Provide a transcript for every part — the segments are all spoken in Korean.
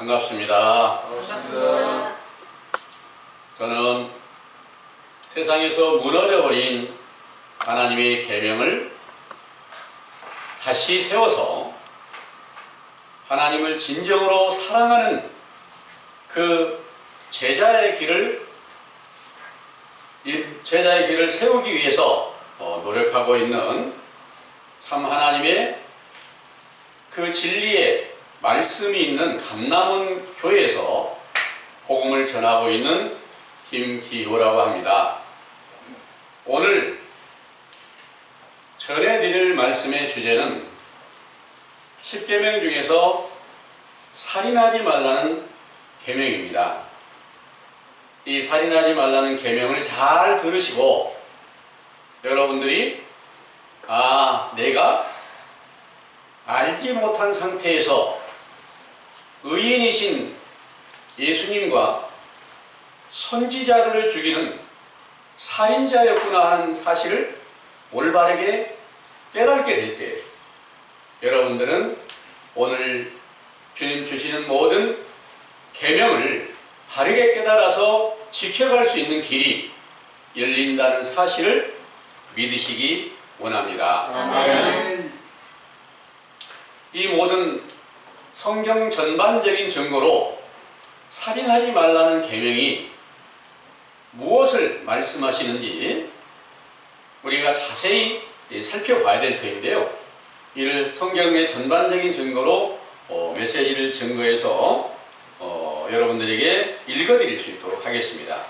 반갑습니다. 반갑습니다. 저는 세상에서 무너져버린 하나님의 계명을 다시 세워서 하나님을 진정으로 사랑하는 그 제자의 길을 세우기 위해서 노력하고 있는 참 하나님의 그 진리의 말씀이 있는 감남원 교회에서 복음을 전하고 있는 김기호라고 합니다. 오늘 전해드릴 말씀의 주제는 10계명 중에서 살인하지 말라는 계명입니다. 이 살인하지 말라는 계명을 잘 들으시고 여러분들이 내가 알지 못한 상태에서 의인이신 예수님과 선지자들을 죽이는 살인자였구나 하는 사실을 올바르게 깨닫게 될 때 여러분들은 오늘 주님 주시는 모든 계명을 바르게 깨달아서 지켜갈 수 있는 길이 열린다는 사실을 믿으시기 원합니다. 아멘. 이 모든 성경 전반적인 증거로 살인하지 말라는 계명이 무엇을 말씀하시는지 우리가 자세히 살펴봐야 될 터인데요. 이를 성경의 전반적인 증거로 메시지를 증거해서 여러분들에게 읽어드릴 수 있도록 하겠습니다.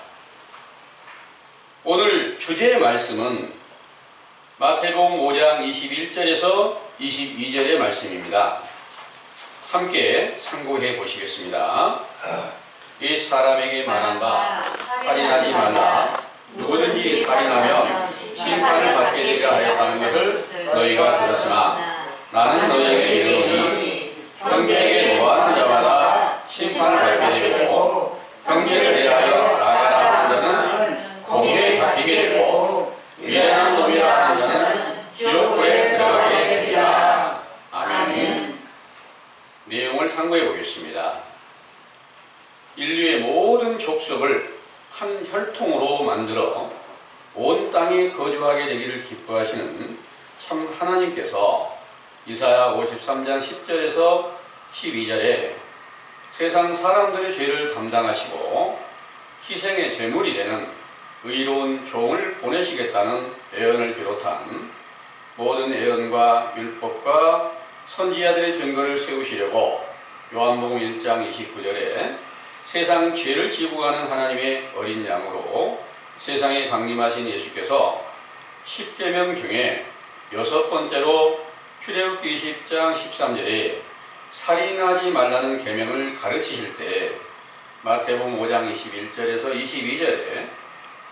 오늘 주제의 말씀은 마태복음 5장 21절에서 22절의 말씀입니다. 함께 참고해 보시겠습니다. 이 사람에게 말한 바 살인하지 말라. 누구든지 살인하면 심판을 받게 되리라 하였다는 것을 너희가 들었으나 나는 너희에게 이르노니 형제에게 노하는 자마다 심판을 받게 되고 형제를 대하여 나가라 하는 자는 공회에 잡히게 되고 미련한 놈이라 하는 자는 지옥불에 들어가게 되리라. 아멘. 내용을 참고해 보겠습니다. 인류의 모든 족속을 한 혈통으로 만들어 온 땅에 거주하게 되기를 기뻐하시는 참 하나님께서 이사야 53장 10절에서 12절에 세상 사람들의 죄를 담당하시고 희생의 제물이 되는 의로운 종을 보내시겠다는 예언을 비롯한 모든 예언과 율법과 선지자들의 증거를 세우시려고 요한복음 1장 29절에 세상 죄를 지고 가는 하나님의 어린 양으로 세상에 강림하신 예수께서 10계명 중에 6번째로 출애굽기 20장 13절에 살인하지 말라는 계명을 가르치실 때 마태복음 5장 21절에서 22절에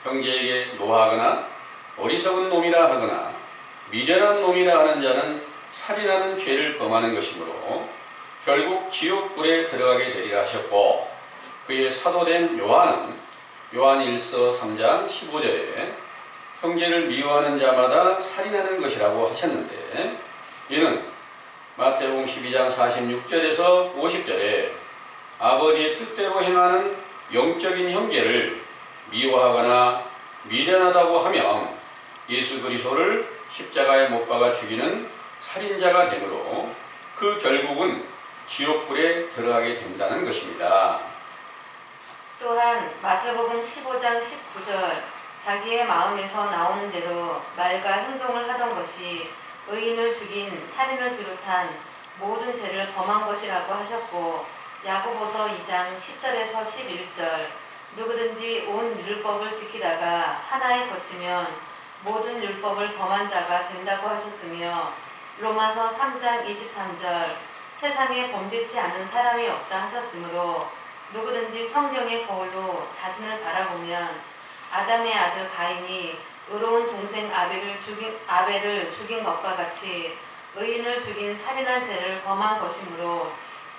형제에게 노하거나 어리석은 놈이라 하거나 미련한 놈이라 하는 자는 살인하는 죄를 범하는 것이므로 결국 지옥불에 들어가게 되리라 하셨고, 그의 사도된 요한은 요한 1서 3장 15절에 형제를 미워하는 자마다 살인하는 것이라고 하셨는데, 이는 마태복음 12장 46절에서 50절에 아버지의 뜻대로 행하는 영적인 형제를 미워하거나 미련하다고 하면 예수 그리스도를 십자가에 못 박아 죽이는 살인자가 되므로 그 결국은 지옥불에 들어가게 된다는 것입니다. 또한 마태복음 15장 19절 자기의 마음에서 나오는 대로 말과 행동을 하던 것이 의인을 죽인 살인을 비롯한 모든 죄를 범한 것이라고 하셨고, 야고보서 2장 10절에서 11절 누구든지 온 율법을 지키다가 하나에 거치면 모든 율법을 범한 자가 된다고 하셨으며, 로마서 3장 23절 세상에 범죄치 않은 사람이 없다 하셨으므로 누구든지 성경의 거울로 자신을 바라보면 아담의 아들 가인이 의로운 동생 아벨을 죽인 것과 같이 의인을 죽인 살인한 죄를 범한 것이므로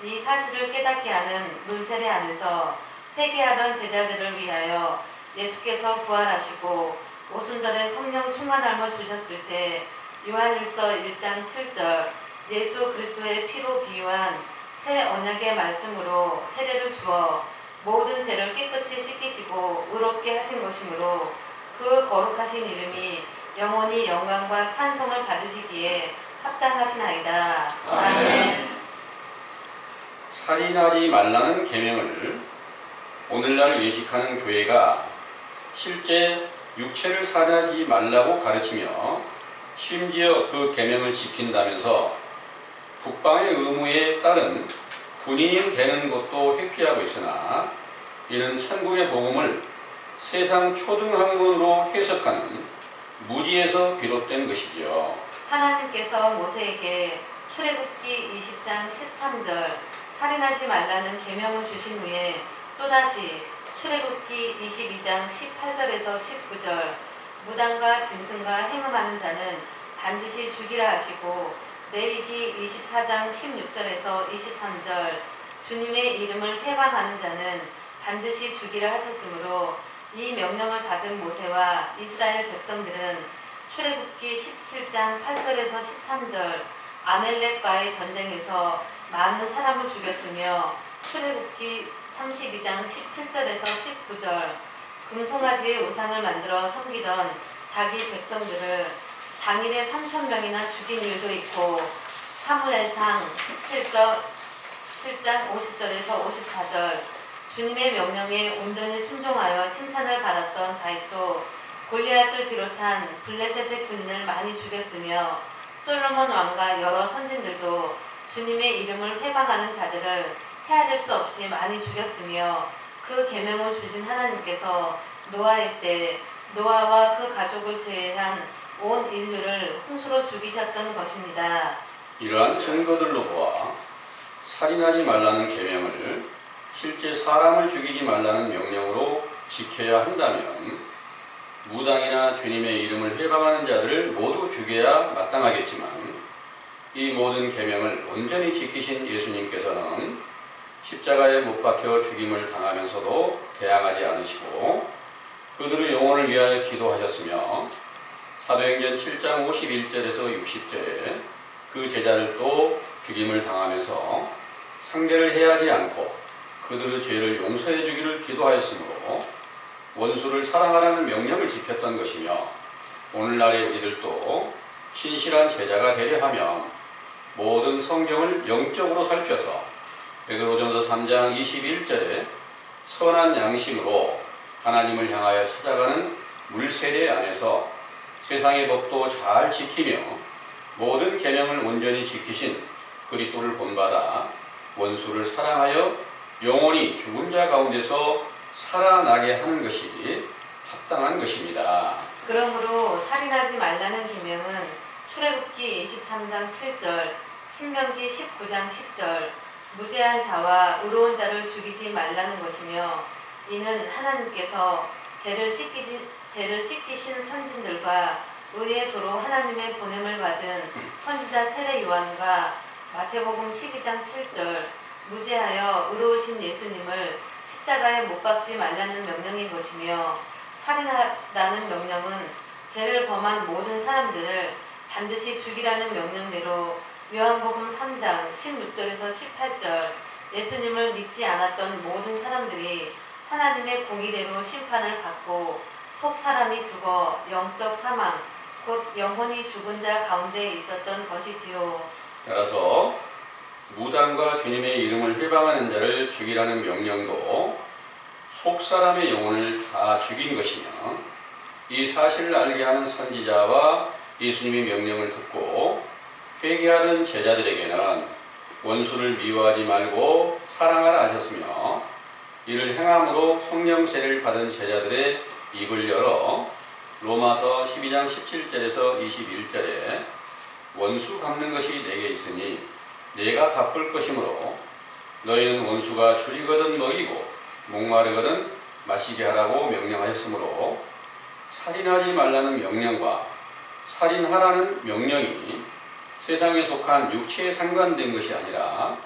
이 사실을 깨닫게 하는 물세례 안에서 회개하던 제자들을 위하여 예수께서 부활하시고 오순절에 성령 충만함을 주셨을 때 요한일서 1장 7절 예수 그리스도의 피로 비유한 새 언약의 말씀으로 세례를 주어 모든 죄를 깨끗이 씻기시고 의롭게 하신 것이므로 그 거룩하신 이름이 영원히 영광과 찬송을 받으시기에 합당하시나이다. 아멘. 살인하지 말라는 계명을 오늘날 외식하는 교회가 실제 육체를 살인하지 말라고 가르치며 심지어 그 계명을 지킨다면서 국방의 의무에 따른 군인이 되는 것도 회피하고 있으나 이는 천국의 복음을 세상 초등학문으로 해석하는 무지에서 비롯된 것이지요. 하나님께서 모세에게 출애굽기 20장 13절 살인하지 말라는 계명을 주신 후에 또다시 출애굽기 22장 18절에서 19절 무당과 짐승과 행음하는 자는 반드시 죽이라 하시고 레위기 24장 16절에서 23절 주님의 이름을 회방하는 자는 반드시 죽이라 하셨으므로 이 명령을 받은 모세와 이스라엘 백성들은 출애굽기 17장 8절에서 13절 아멜렉과의 전쟁에서 많은 사람을 죽였으며 출애굽기 32장 17절에서 19절 금송아지의 우상을 만들어 섬기던 자기 백성들을 당일에 3,000명이나 죽인 일도 있고 사무엘상 17장 50절에서 54절 주님의 명령에 온전히 순종하여 칭찬을 받았던 다윗도 골리앗을 비롯한 블레셋의 군인을 많이 죽였으며 솔로몬 왕과 여러 선진들도 주님의 이름을 회방하는 자들을 헤아릴 수 없이 많이 죽였으며 그 계명을 주신 하나님께서 노아의 때 노아와 그 가족을 제외한 온 인류를 홍수로 죽이셨던 것입니다. 이러한 증거들로 보아 살인하지 말라는 계명을 실제 사람을 죽이지 말라는 명령으로 지켜야 한다면 무당이나 주님의 이름을 회방하는 자들을 모두 죽여야 마땅하겠지만 이 모든 계명을 온전히 지키신 예수님께서는 십자가에 못 박혀 죽임을 당하면서도 대항하지 않으시고 그들의 영혼을 위하여 기도하셨으며 사도행전 7장 51절에서 60절에 그 제자를 또 죽임을 당하면서 상대를 해하지 않고 그들의 죄를 용서해 주기를 기도하였으므로 원수를 사랑하라는 명령을 지켰던 것이며 오늘날의 우리들도 신실한 제자가 되려 하면 모든 성경을 영적으로 살펴서 베드로전서 3장 21절에 선한 양심으로 하나님을 향하여 찾아가는 물세례 안에서 세상의 법도 잘 지키며 모든 계명을 온전히 지키신 그리스도를 본받아 원수를 사랑하여 영원히 죽은 자 가운데서 살아나게 하는 것이 합당한 것입니다. 그러므로 살인하지 말라는 계명은 출애굽기 23장 7절, 신명기 19장 10절 무죄한 자와 의로운 자를 죽이지 말라는 것이며 이는 하나님께서 죄를 씻기신 선진들과 의의 도로 하나님의 보냄을 받은 선지자 세례 요한과 마태복음 12장 7절 무죄하여 의로우신 예수님을 십자가에 못 박지 말라는 명령인 것이며 살인하라는 명령은 죄를 범한 모든 사람들을 반드시 죽이라는 명령대로 요한복음 3장 16절에서 18절 예수님을 믿지 않았던 모든 사람들이 하나님의 공의대로 심판을 받고 속 사람이 죽어 영적 사망 곧 영혼이 죽은 자 가운데 있었던 것이지요. 따라서 무당과 주님의 이름을 회방하는 자를 죽이라는 명령도 속 사람의 영혼을 다 죽인 것이며 이 사실을 알게 하는 선지자와 예수님의 명령을 듣고 회개하는 제자들에게는 원수를 미워하지 말고 사랑하라 하셨으며 이를 행함으로 성령 세례를 받은 제자들의 입을 열어 로마서 12장 17절에서 21절에 원수 갚는 것이 내게 있으니 내가 갚을 것이므로 너희는 원수가 줄이거든 먹이고 목마르거든 마시게 하라고 명령하였으므로 살인하지 말라는 명령과 살인하라는 명령이 세상에 속한 육체에 상관된 것이 아니라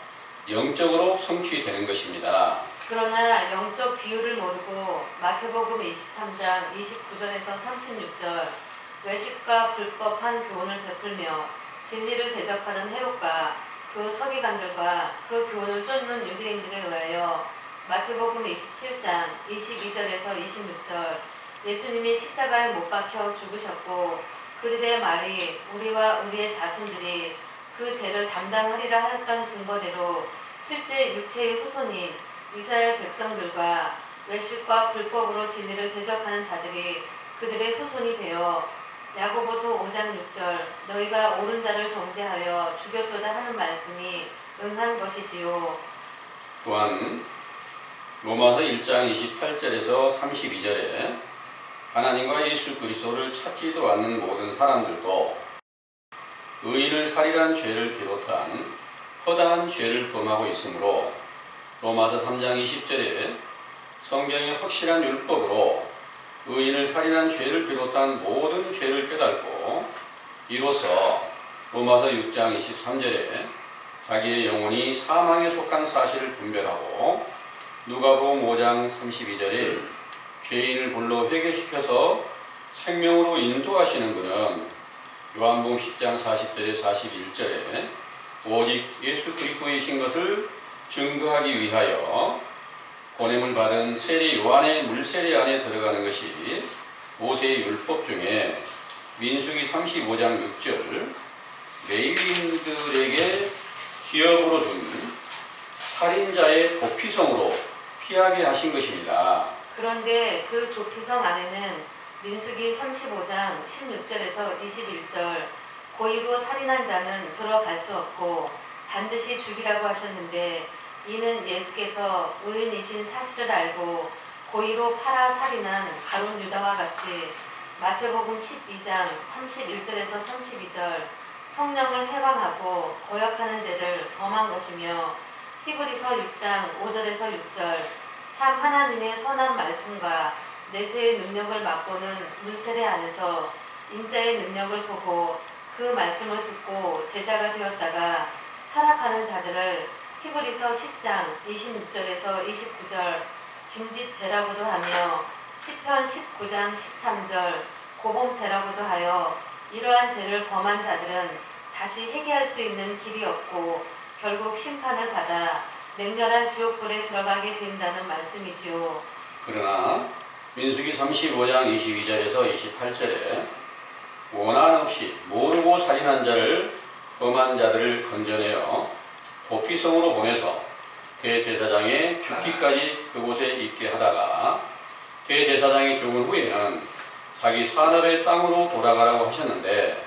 영적으로 성취되는 것입니다. 그러나 영적 비율을 모르고 마태복음 23장 29절에서 36절 외식과 불법한 교훈을 베풀며 진리를 대적하는 헤롯과 그 서기관들과 그 교훈을 쫓는 유대인들에 의하여 마태복음 27장 22절에서 26절 예수님이 십자가에 못 박혀 죽으셨고 그들의 말이 우리와 우리의 자손들이 그 죄를 담당하리라 하였던 증거대로 실제 육체의 후손인 이스라엘 백성들과 외식과 불법으로 진리를 대적하는 자들이 그들의 후손이 되어 야고보서 5장 6절 너희가 옳은 자를 정죄하여 죽였도다 하는 말씀이 응한 것이지요. 또한 로마서 1장 28절에서 32절에 하나님과 예수 그리스도를 찾지도 않는 모든 사람들도 의인을 살인한 죄를 비롯한 허다한 죄를 범하고 있으므로 로마서 3장 20절에 성경의 확실한 율법으로 의인을 살인한 죄를 비롯한 모든 죄를 깨닫고 이로써 로마서 6장 23절에 자기의 영혼이 사망에 속한 사실을 분별하고 누가복음 5장 32절에 죄인을 불러 회개시켜서 생명으로 인도하시는 그는 요한복음 10장 40절에 41절에 오직 예수 그리스도이신 것을 증거하기 위하여 보냄을 받은 세례 요한의 물세례 안에 들어가는 것이 모세의 율법 중에 민수기 35장 6절 레위인들에게 기업으로 준 살인자의 도피성으로 피하게 하신 것입니다. 그런데 그 도피성 안에는 민수기 35장 16절에서 21절 고의로 살인한 자는 들어갈 수 없고 반드시 죽이라고 하셨는데 이는 예수께서 의인이신 사실을 알고 고의로 팔아 살인한 가룟 유다와 같이 마태복음 12장 31절에서 32절 성령을 회방하고 거역하는 죄를 범한 것이며 히브리서 6장 5절에서 6절 참 하나님의 선한 말씀과 내세의 능력을 맛보는 물세례 안에서 인자의 능력을 보고 그 말씀을 듣고 제자가 되었다가 타락하는 자들을 히브리서 10장 26절에서 29절 짐짓죄라고도 하며 시편 19장 13절 고범죄라고도 하여 이러한 죄를 범한 자들은 다시 회개할 수 있는 길이 없고 결국 심판을 받아 맹렬한 지옥불에 들어가게 된다는 말씀이지요. 그러나 민수기 35장 22절에서 28절에 원한 없이 모르고 살인한 자를 범한 자들을 건져내어 도피성으로 보내서 대제사장의 죽기까지 그곳에 있게 하다가 대제사장이 죽은 후에는 자기 산업의 땅으로 돌아가라고 하셨는데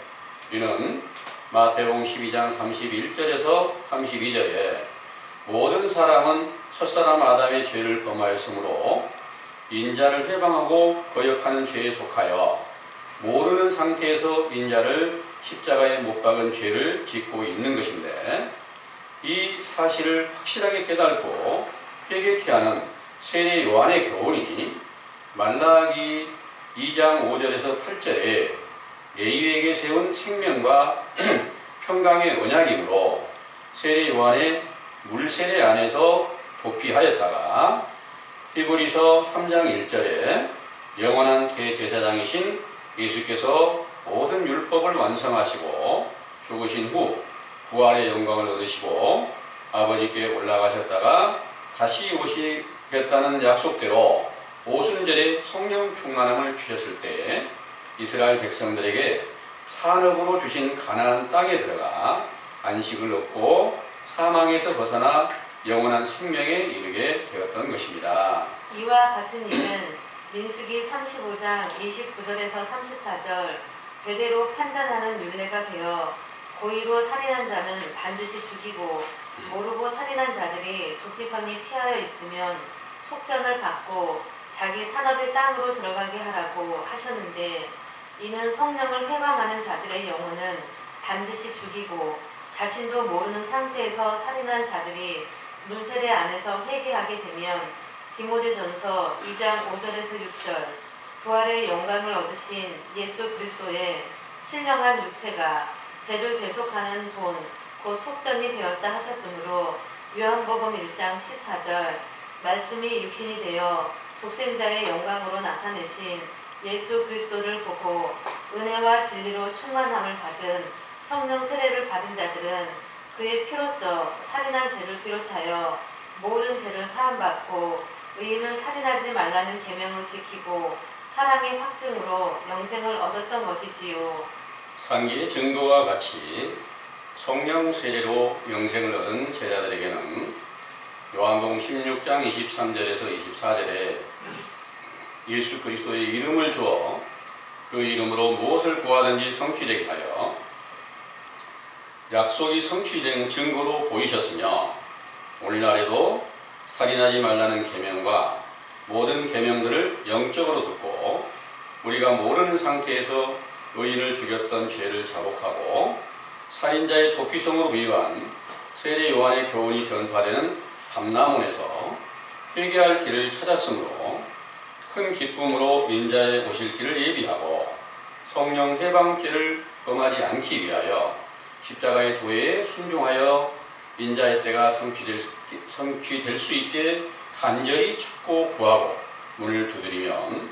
이는 마태복음 12장 31절에서 32절에 모든 사람은 첫사람 아담의 죄를 범하였으므로 인자를 회방하고 거역하는 죄에 속하여 모르는 상태에서 인자를 십자가에 못 박은 죄를 짓고 있는 것인데 이 사실을 확실하게 깨닫고 회개케 하는 세례 요한의 교훈이 말라기 2장 5절에서 8절에 레위에게 세운 생명과 평강의 언약이므로 세례 요한의 물세례 안에서 도피하였다가 히브리서 3장 1절에 영원한 대제사장이신 예수께서 모든 율법을 완성하시고 죽으신 후 부활의 영광을 얻으시고 아버지께 올라가셨다가 다시 오시겠다는 약속대로 오순절에 성령 충만함을 주셨을 때 이스라엘 백성들에게 산업으로 주신 가나안 땅에 들어가 안식을 얻고 사망에서 벗어나 영원한 생명에 이르게 되었던 것입니다. 이와 같은 일은 민수기 35장 29절에서 34절 대대로 판단하는 율례가 되어 고의로 살인한 자는 반드시 죽이고 모르고 살인한 자들이 도피성이 피하여 있으면 속전을 받고 자기 산업의 땅으로 들어가게 하라고 하셨는데 이는 성령을 회방하는 자들의 영혼은 반드시 죽이고 자신도 모르는 상태에서 살인한 자들이 물세례 안에서 회개하게 되면 디모데전서 2장 5절에서 6절 부활의 영광을 얻으신 예수 그리스도의 신령한 육체가 죄를 대속하는 돈, 곧 속전이 되었다 하셨으므로 요한복음 1장 14절 말씀이 육신이 되어 독생자의 영광으로 나타내신 예수 그리스도를 보고 은혜와 진리로 충만함을 받은 성령 세례를 받은 자들은 그의 피로써 살인한 죄를 비롯하여 모든 죄를 사함받고 의인을 살인하지 말라는 계명을 지키고 사랑의 확증으로 영생을 얻었던 것이지요. 상기의 증거와 같이 성령 세례로 영생을 얻은 제자들에게는 요한복음 16장 23절에서 24절에 예수 그리스도의 이름을 주어 그 이름으로 무엇을 구하든지 성취되게 하여 약속이 성취된 증거로 보이셨으며 오늘날에도 살인하지 말라는 계명과 모든 계명들을 영적으로 듣고 우리가 모르는 상태에서 의인을 죽였던 죄를 자복하고 살인자의 도피성으로 부유한 세례 요한의 교훈이 전파되는 감람원에서 회개할 길을 찾았으므로 큰 기쁨으로 인자의 오실 길을 예비하고 성령 해방죄를 범하지 않기 위하여 십자가의 도에 순종하여 인자의 때가 성취될 수 있게 간절히 찾고 구하고 문을 두드리면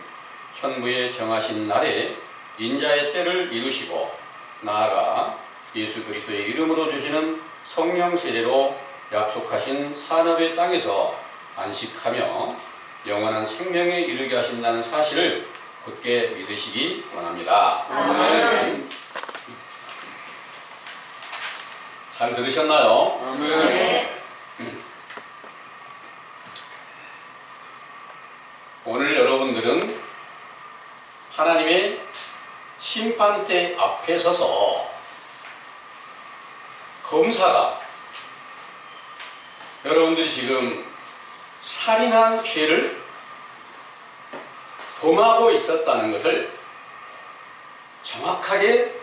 천부에 정하신 날에 인자의 때를 이루시고 나아가 예수 그리스도의 이름으로 주시는 성령 세례로 약속하신 산업의 땅에서 안식하며 영원한 생명에 이르게 하신다는 사실을 굳게 믿으시기 원합니다. 아멘. 잘 들으셨나요? 네. 오늘 여러분들은 하나님의 심판대 앞에 서서 검사가 여러분들이 지금 살인한 죄를 범하고 있었다는 것을 정확하게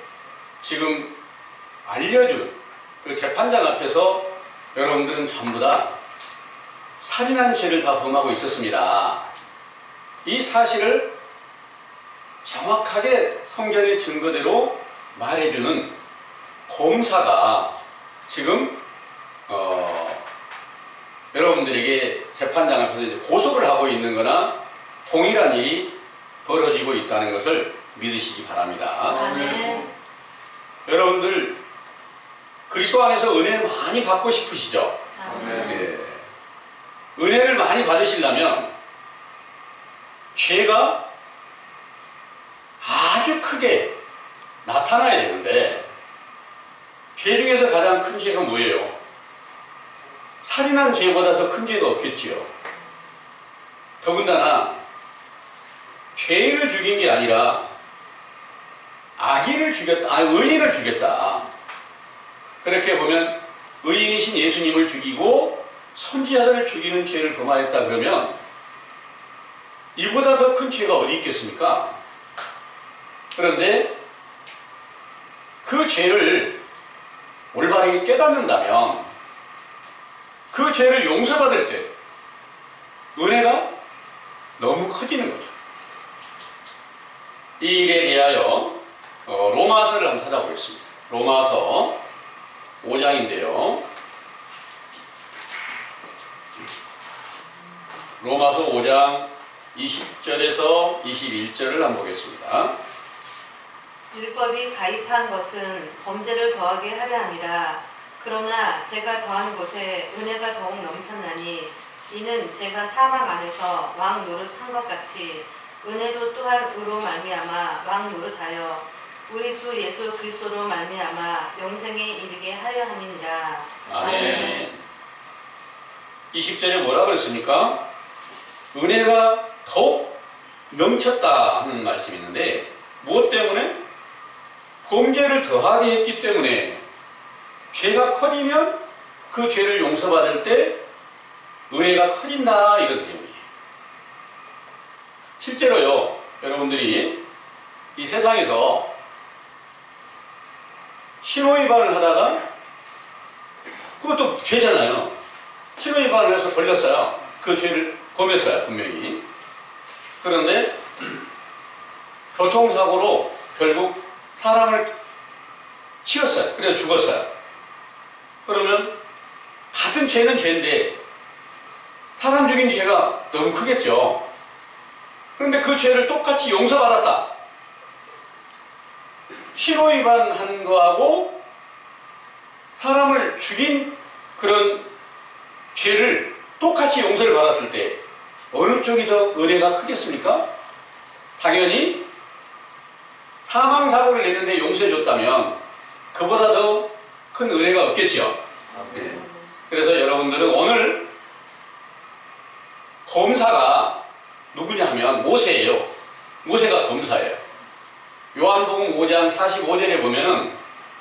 지금 알려준 그 재판장 앞에서 여러분들은 전부 다 살인한 죄를 다 범하고 있었습니다. 이 사실을 정확하게 성경의 증거대로 말해주는 검사가 지금 여러분들에게 재판장 앞에서 이제 고소를 하고 있는 거나 동일한 일이 벌어지고 있다는 것을 믿으시기 바랍니다. 아멘. 여러분들 그리스도 안에서 은혜를 많이 받고 싶으시죠? 아멘. 예. 은혜를 많이 받으시려면 죄가 아주 크게 나타나야 되는데 죄 중에서 가장 큰 죄가 뭐예요? 살인한 죄보다 더 큰 죄가 없겠지요. 더군다나 죄를 죽인 게 아니라 악인을 죽였다, 의인을 죽였다. 그렇게 보면 의인이신 예수님을 죽이고 선지자들을 죽이는 죄를 범하였다 그러면 이보다 더 큰 죄가 어디 있겠습니까? 그런데 그 죄를 올바르게 깨닫는다면 그 죄를 용서받을 때 은혜가 너무 커지는 거죠. 이 일에 대하여 로마서를 한번 찾아보겠습니다. 로마서 5장인데요. 로마서 5장 20절에서 21절을 한번 보겠습니다. 율법이 가입한 것은 범죄를 더하게 하려 함이라. 그러나 제가 더한 곳에 은혜가 더욱 넘쳤나니 이는 제가 사망 안에서 왕 노릇한 것 같이 은혜도 또한 의로 말미암아 왕 노릇하여 우리 주 예수 그리스도로 말미암아 영생에 이르게 하려 함이니라. 아멘. 20절에 뭐라 그랬습니까? 은혜가 더욱 넘쳤다 하는 말씀이 있는데 무엇 때문에? 범죄를 더하게 했기 때문에 죄가 커지면 그 죄를 용서받을 때 은혜가 커진다 이런 내용이에요. 실제로요, 여러분들이 이 세상에서 신호위반을 하다가 그것도 죄잖아요. 신호위반을 해서 걸렸어요. 그 죄를 범했어요, 분명히. 그런데 교통사고로 결국 사람을 치었어요. 그래서 죽었어요. 그러면 같은 죄는 죄인데 사람 죽인 죄가 너무 크겠죠. 그런데 그 죄를 똑같이 용서받았다. 신호위반한 거하고 사람을 죽인 그런 죄를 똑같이 용서를 받았을 때 어느 쪽이 더 은혜가 크겠습니까? 당연히 사망사고를 냈는데 용서해줬다면 그보다 더 큰 은혜가 없겠죠. 네. 그래서 여러분들은 오늘 검사가 누구냐 하면 모세예요. 모세가 검사예요. 요한복음 5장 45절에 보면은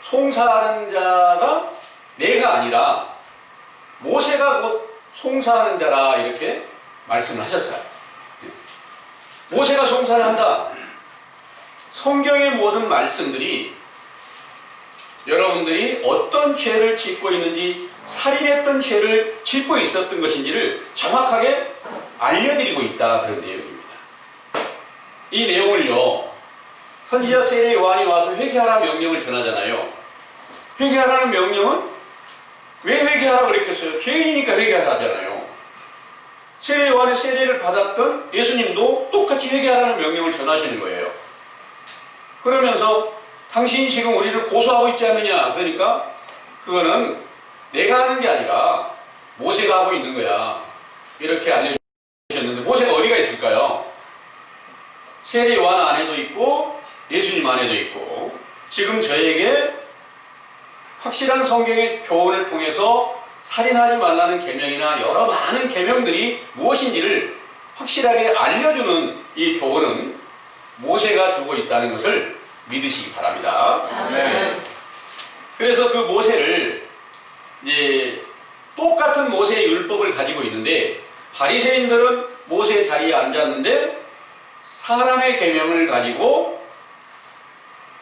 송사하는 자가 내가 아니라 모세가 곧 송사하는 자라 이렇게 말씀을 하셨어요. 모세가 송사를 한다. 성경의 모든 말씀들이 여러분들이 어떤 죄를 짓고 있는지, 살인했던 죄를 짓고 있었던 것인지를 정확하게 알려드리고 있다, 그런 내용입니다. 이 내용을요, 선지자 세례 요한이 와서 회개하라 명령을 전하잖아요. 회개하라는 명령은 왜 회개하라 그랬겠어요? 죄인이니까 회개하라잖아요. 세례 요한의 세례를 받았던 예수님도 똑같이 회개하라는 명령을 전하시는 거예요. 그러면서 당신이 지금 우리를 고소하고 있지 않느냐? 그러니까 그거는 내가 하는 게 아니라 모세가 하고 있는 거야. 이렇게 알려주셨는데 모세가 어디가 있을까요? 세례 요한 안에도 있고 예수님 안에도 있고 지금 저에게 확실한 성경의 교훈을 통해서 살인하지 말라는 계명이나 여러 많은 계명들이 무엇인지를 확실하게 알려주는 이 교훈은 모세가 주고 있다는 것을 믿으시기 바랍니다. 아멘. 그래서 그 모세를 이제 똑같은 모세의 율법을 가지고 있는데 바리새인들은 모세의 자리에 앉았는데 사람의 계명을 가지고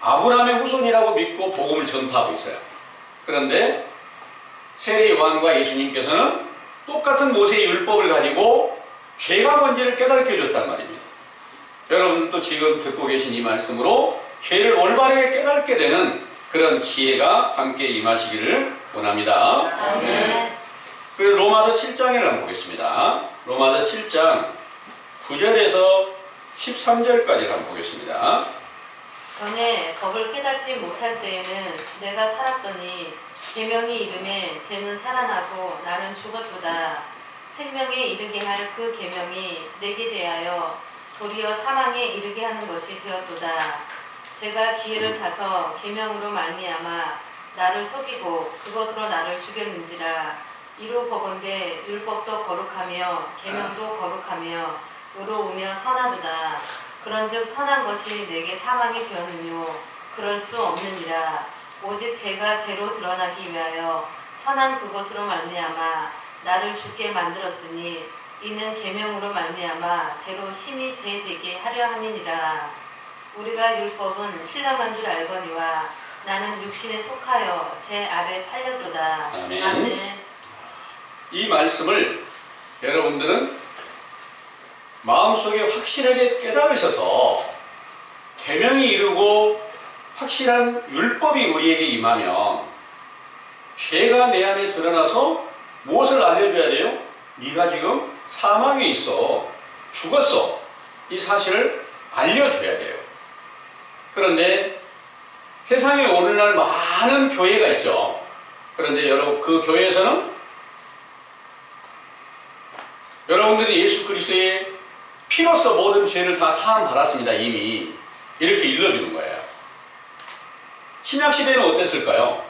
아브라함의 후손이라고 믿고 복음을 전파하고 있어요. 그런데 세례 요한과 예수님께서는 똑같은 모세의 율법을 가지고 죄가 뭔지를 깨닫게 해줬단 말입니다. 여러분들도 지금 듣고 계신 이 말씀으로 죄를 올바르게 깨닫게 되는 그런 지혜가 함께 임하시기를 원합니다. 아멘. 그리고 로마서 7장을 한번 보겠습니다. 로마서 7장 9절에서 13절까지 한번 보겠습니다. 전에 법을 깨닫지 못할 때에는 내가 살았더니 계명이 이름에 죄는 살아나고 나는 죽었도다. 생명에 이르게 할 그 계명이 내게 대하여 도리어 사망에 이르게 하는 것이 되었도다. 제가 기회를 타서 계명으로 말미암아 나를 속이고 그것으로 나를 죽였는지라. 이로 보건대 율법도 거룩하며 계명도 거룩하며 의로우며 선하도다. 그런즉 선한 것이 내게 사망이 되었느뇨. 그럴 수 없느니라. 오직 죄가 죄로 드러나기 위하여 선한 그것으로 말미암아 나를 죽게 만들었으니 이는 계명으로 말미암아 죄로 심히 죄 되게 하려 함이니라. 우리가 율법은 신령한 줄 알거니와 나는 육신에 속하여 제 아래 팔렸도다. 아멘. 아멘. 이 말씀을 여러분들은 마음속에 확실하게 깨달으셔서 계명이 이루고 확실한 율법이 우리에게 임하면 죄가 내 안에 드러나서 무엇을 알려줘야 돼요? 네가 지금 사망에 있어. 죽었어. 이 사실을 알려줘야 돼요. 그런데 세상에 오늘날 많은 교회가 있죠. 그런데 여러분 그 교회에서는 여러분들이 예수 그리스도의 피로써 모든 죄를 다 사함 받았습니다. 이미 이렇게 일러주는 거예요. 신약시대는 어땠을까요?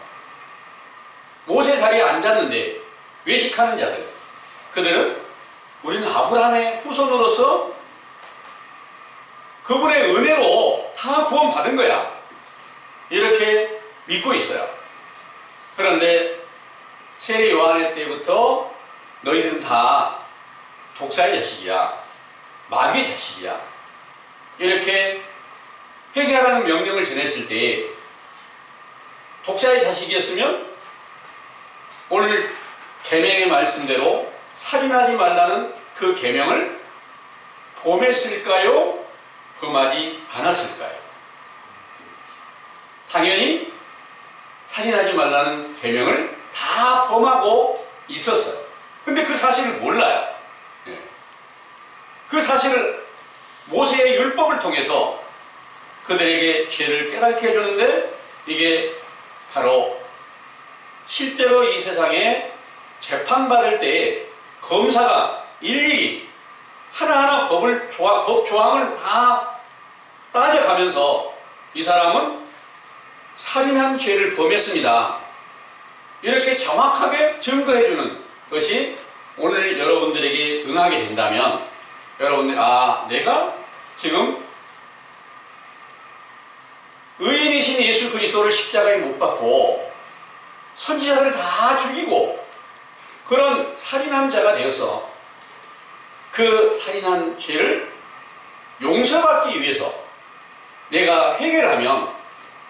모세 자리에 앉았는데 외식하는 자들, 그들은 우리는 아브라함의 후손으로서 그분의 은혜로 다 구원받은 거야. 이렇게 믿고 있어요. 그런데 세례 요한의 때부터 너희들은 다 독사의 자식이야. 마귀의 자식이야. 이렇게 회개하라는 명령을 전했을 때 독사의 자식이었으면 오늘 계명의 말씀대로 살인하지 말라는 그 계명을 범했을까요? 범하지 않았을까요? 당연히 살인하지 말라는 계명을 다 범하고 있었어요. 근데 그 사실을 몰라요. 그 사실을 모세의 율법을 통해서 그들에게 죄를 깨닫게 해주는데 이게 바로 실제로 이 세상에 재판받을 때 검사가 일일이 하나하나 법 조항을 다 따져가면서 이 사람은 살인한 죄를 범했습니다, 이렇게 정확하게 증거해주는 것이 오늘 여러분들에게 응하게 된다면, 여러분들, 내가 지금 의인이신 예수 그리스도를 십자가에 못 박고 선지자들을 다 죽이고 그런 살인한 자가 되어서 그 살인한 죄를 용서받기 위해서 내가 회개를 하면,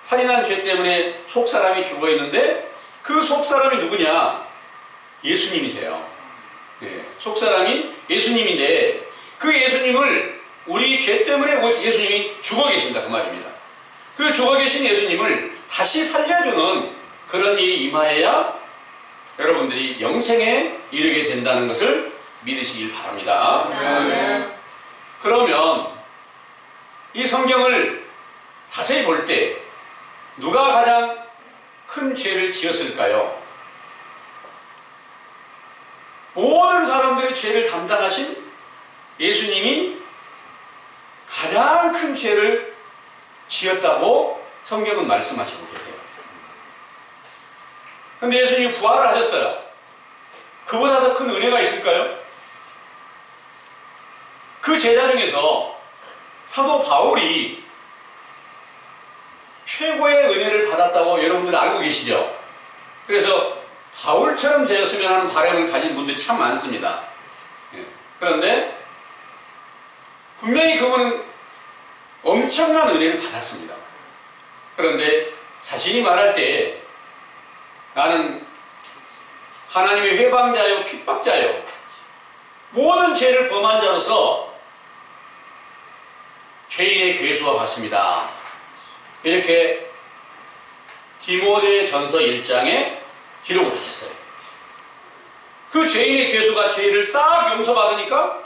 살인한 죄 때문에 속사람이 죽어있는데 그 속사람이 누구냐? 예수님이세요. 네, 속사람이 예수님인데 그 예수님을, 우리 죄 때문에 예수님이 죽어 계신다 그 말입니다. 그 죽어 계신 예수님을 다시 살려주는 그런 일이 임하여야 여러분들이 영생에 이르게 된다는 것을 믿으시길 바랍니다. 그러면 이 성경을 자세히 볼 때 누가 가장 큰 죄를 지었을까요? 모든 사람들의 죄를 담당하신 예수님이 가장 큰 죄를 지었다고 성경은 말씀하시고 계세요. 근데 예수님이 부활을 하셨어요. 그보다 더 큰 은혜가 있을까요? 그 제자 중에서 사도 바울이 최고의 은혜를 받았다고 여러분들 알고 계시죠? 그래서 바울처럼 되었으면 하는 바람을 가진 분들이 참 많습니다. 그런데 분명히 그분은 엄청난 은혜를 받았습니다. 그런데 자신이 말할 때 나는 하나님의 회방자요 핍박자요 모든 죄를 범한 자로서 죄인의 괴수와 같습니다, 이렇게 디모데 전서 1장에 기록을 하셨어요. 그 죄인의 괴수가 죄를 싹 용서받으니까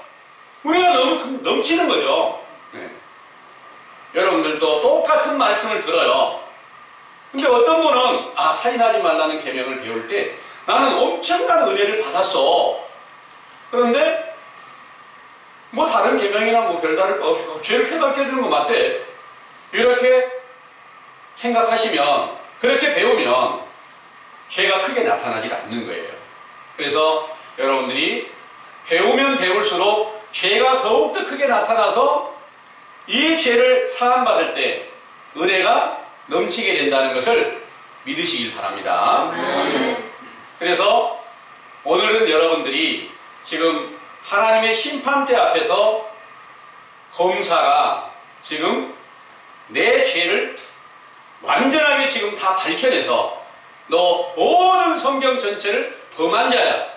은혜가 너무 넘치는 거죠. 여러분들도 똑같은 말씀을 들어요. 근데 어떤 분은 살인하지 말라는 계명을 배울 때 나는 엄청난 은혜를 받았어. 그런데 뭐 다른 계명이나 뭐 별다를 거 없이 죄를 깨닫게 해주는 거 맞대, 이렇게 생각하시면, 그렇게 배우면 죄가 크게 나타나지 않는 거예요. 그래서 여러분들이 배우면 배울수록 죄가 더욱더 크게 나타나서 이 죄를 사함받을 때 은혜가 넘치게 된다는 것을 믿으시길 바랍니다. 그래서 오늘은 여러분들이 지금 하나님의 심판대 앞에서 검사가 지금 내 죄를 완전하게 지금 다 밝혀내서 너 모든 성경 전체를 범한 자야,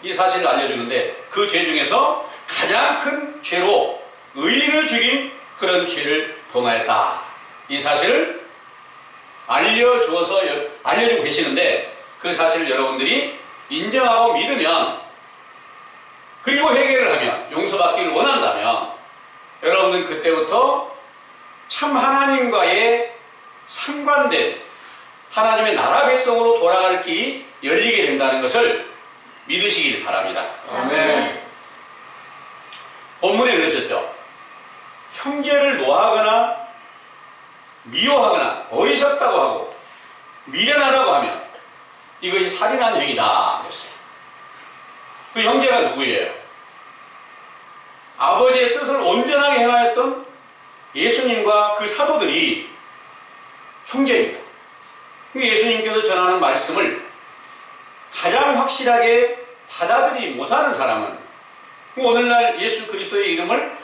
이 사실을 알려주는데 그 죄 중에서 가장 큰 죄로 의인을 죽인 그런 죄를 범하였다, 이 사실을 알려주고 계시는데 그 사실을 여러분들이 인정하고 믿으면, 그리고 회개를 하면, 용서받기를 원한다면 여러분은 그때부터 참 하나님과의 상관된 하나님의 나라 백성으로 돌아갈 길이 열리게 된다는 것을 믿으시길 바랍니다. 아멘. 본문에 그러셨죠. 형제를 노하거나 미워하거나 어리석다고 하고 미련하다고 하면 이것이 살인한 행위다 그랬어요. 그 형제가 누구예요? 아버지의 뜻을 온전하게 행하였던 예수님과 그 사도들이 형제입니다. 예수님께서 전하는 말씀을 가장 확실하게 받아들이지 못하는 사람은, 오늘날 예수 그리스도의 이름을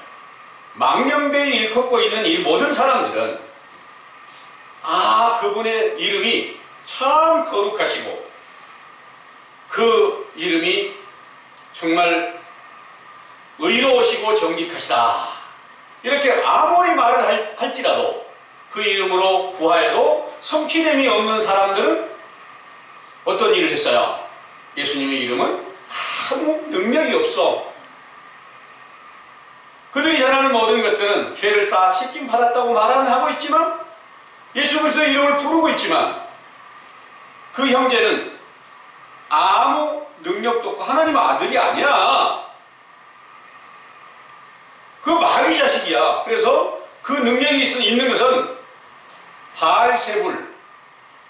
망명되이 일컫고 있는 이 모든 사람들은 그분의 이름이 참 거룩하시고 그 이름이 정말 의로우시고 정직하시다, 이렇게 아무리 말을 할지라도 그 이름으로 구하여도 성취됨이 없는 사람들은 어떤 일을 했어요? 예수님의 이름은 아무 능력이 없어. 그들이 전하는 모든 것들은 죄를 싹 씻김 받았다고 말은 하고 있지만, 예수 그리스도의 이름을 부르고 있지만 그 형제는 아무 능력도 없고 하나님 아들이 아니야. 그 마귀 자식이야. 그래서 그 능력이 있는 것은 바알세불,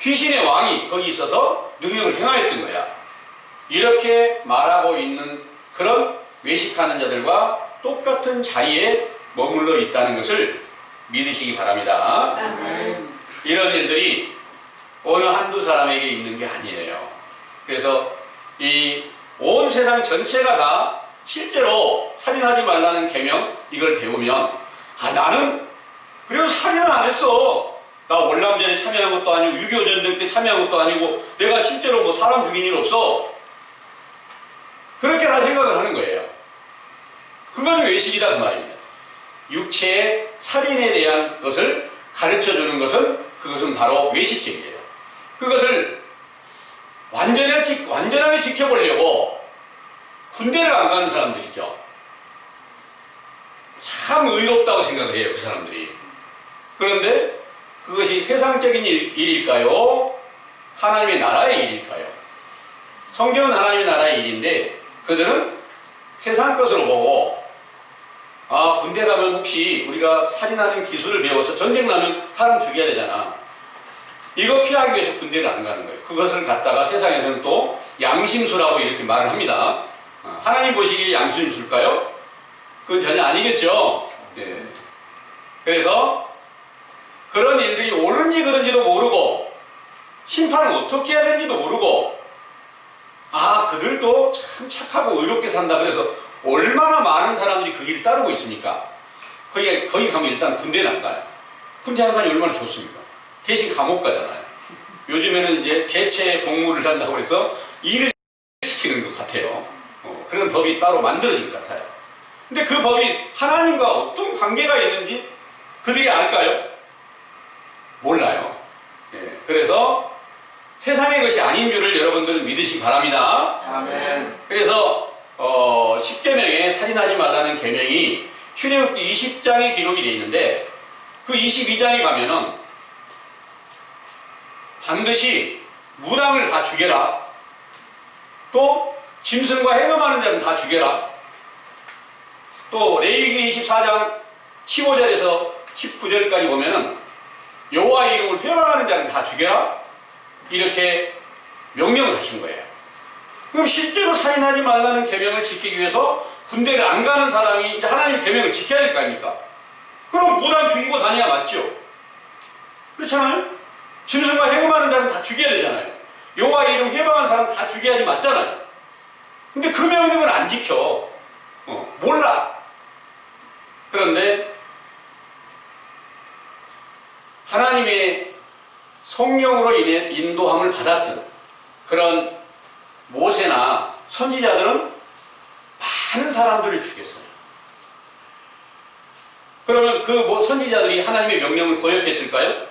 귀신의 왕이 거기 있어서 능력을 행하였던 거야. 이렇게 말하고 있는 그런 외식하는 자들과 똑같은 자리에 머물러 있다는 것을 믿으시기 바랍니다. 아멘. 이런 일들이 어느 한두 사람에게 있는 게 아니에요. 그래서 이 온 세상 전체가 다 실제로 살인하지 말라는 계명 이걸 배우면 나는 그래도 살인은 안 했어. 나 월남전에 참여한 것도 아니고 6.25 전쟁 때 참여한 것도 아니고 내가 실제로 뭐 사람 죽인 일 없어. 그렇게 다 생각을 하는 거예요. 그건 외식이다 그 말입니다. 육체의 살인에 대한 것을 가르쳐주는 그것은 바로 외식죄예요. 그것을 완전하게 지켜보려고 군대를 안 가는 사람들 있죠. 참 의롭다고 생각을 해요, 그 사람들이. 그런데 그것이 세상적인 일일까요? 하나님의 나라의 일일까요? 성경은 하나님의 나라의 일인데 그들은 세상 것으로 보고 군대 가면 혹시 우리가 살인하는 기술을 배워서 전쟁 나면 사람 죽여야 되잖아. 이거 피하기 위해서 군대를 안 가는 거예요. 그것을 갖다가 세상에서는 또 양심수라고 이렇게 말을 합니다. 하나님 보시기에 양심수일까요? 그건 전혀 아니겠죠. 네. 그래서 그런 일들이 옳은지 그른지도 모르고 심판을 어떻게 해야 되는지도 모르고 그들도 참 착하고 의롭게 산다. 그래서 얼마나 많은 사람들이 그 길을 따르고 있습니까? 거기 가면 일단 군대는 안 가요. 군대 안 가니 얼마나 좋습니까? 대신 감옥 가잖아요. 요즘에는 이제 개체 복무를 한다고 해서 일을 시키는 것 같아요. 그런 법이 따로 만들어진 것 같아요. 근데 그 법이 하나님과 어떤 관계가 있는지 그들이 알까요? 몰라요. 예, 그래서 세상의 것이 아닌 줄을 여러분들은 믿으시기 바랍니다. 아멘. 그래서 10계명에 살인하지 말라는 계명이 출애굽기 20장에 기록이 되어 있는데 그 22장에 가면은 반드시 무당을 다 죽여라. 또 짐승과 행음하는 자는 다 죽여라. 또 레위기 24장 15절에서 19절까지 보면은 여호와의 이름을 회방하는 자는 다 죽여라. 이렇게 명령을 하신 거예요. 그럼 실제로 살인하지 말라는 계명을 지키기 위해서 군대를 안 가는 사람이 하나님의 계명을 지켜야 될 거 아닙니까? 그럼 무당 죽이고 다녀야 맞죠? 그렇잖아요? 짐승과 행음하는 자는 다 죽여야 되잖아요. 여호와의 이름 회방한 사람 다 죽여야지 맞잖아요. 근데 그 명령을 안 지켜. 몰라. 그런데 하나님의 성령으로 인해 인도함을 받았던 그런 모세나 선지자들은 많은 사람들을 죽였어요. 그러면 그 선지자들이 하나님의 명령을 거역했을까요?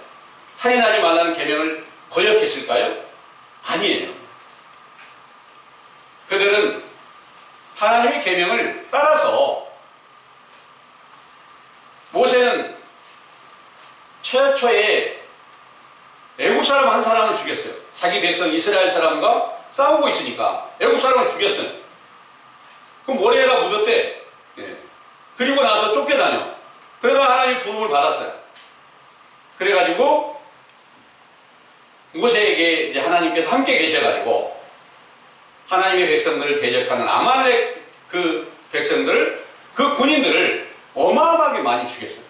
살인하지 말라는 계명을 거역했을까요? 아니에요. 그들은 하나님의 계명을 따라서 모세는 최초에 애국 사람 한 사람을 죽였어요. 자기 백성 이스라엘 사람과 싸우고 있으니까 애국 사람을 죽였어요. 그럼 모래에다 묻었대. 예. 그리고 나서 쫓겨다녀. 그러다 하나님 부름을 받았어요. 그래가지고 모세에게 이제 하나님께서 함께 계셔가지고 하나님의 백성들을 대적하는 아말렉 그 백성들을 그 군인들을 어마어마하게 많이 죽였어요.